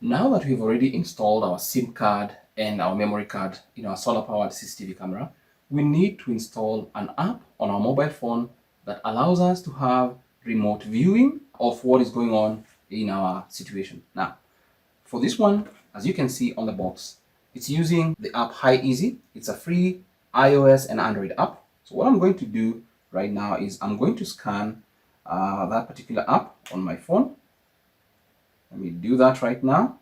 Now that we've already installed our SIM card and our memory card in our solar-powered CCTV camera, we need to install an app on our mobile phone that allows us to have remote viewing of what is going on in our situation. Now, for this one, as you can see on the box, it's using the app HiEasy. It's a free iOS and Android app. So what I'm going to do right now is I'm going to scan that particular app on my phone. Let me do that right now.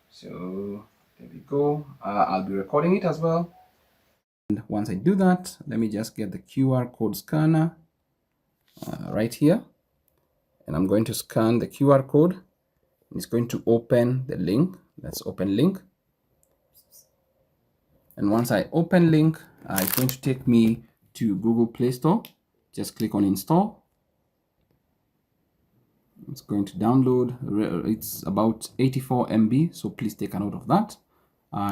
So there we go. I'll be recording it as well. And once I do that, let me just get the QR code scanner right here. And I'm going to scan the QR code. It's going to open the link. Let's open link. And once I open link, it's going to take me to Google Play Store. Just click on install. It's going to download. It's about 84 MB, so please take a note of that.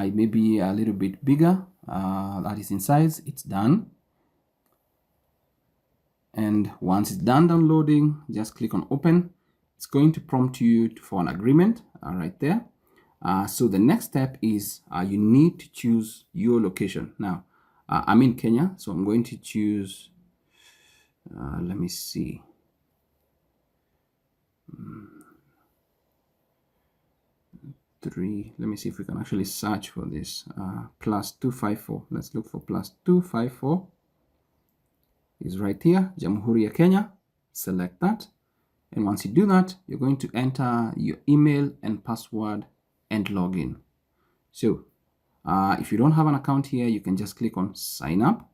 It may be a little bit bigger. That is in size. It's done. And once it's done downloading, just click on open. It's going to prompt you for an agreement right there. So the next step is you need to choose your location. Now, I'm in Kenya, so I'm going to choose, let me see. Let me see if we can actually search for this. Plus 254. Let's look for plus 254. Is right here, Jamhuri ya Kenya. Select that. And once you do that, you're going to enter your email and password and login. So if you don't have an account here, you can just click on sign up.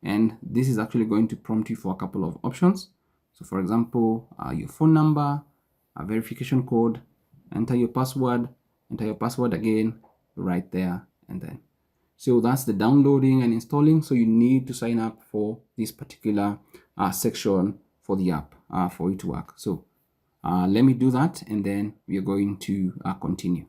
And this is actually going to prompt you for a couple of options. So for example, your phone number, a verification code, enter your password again right there, and then. So that's the downloading and installing. So you need to sign up for this particular section for the app for it to work. So let me do that, and then we are going to continue.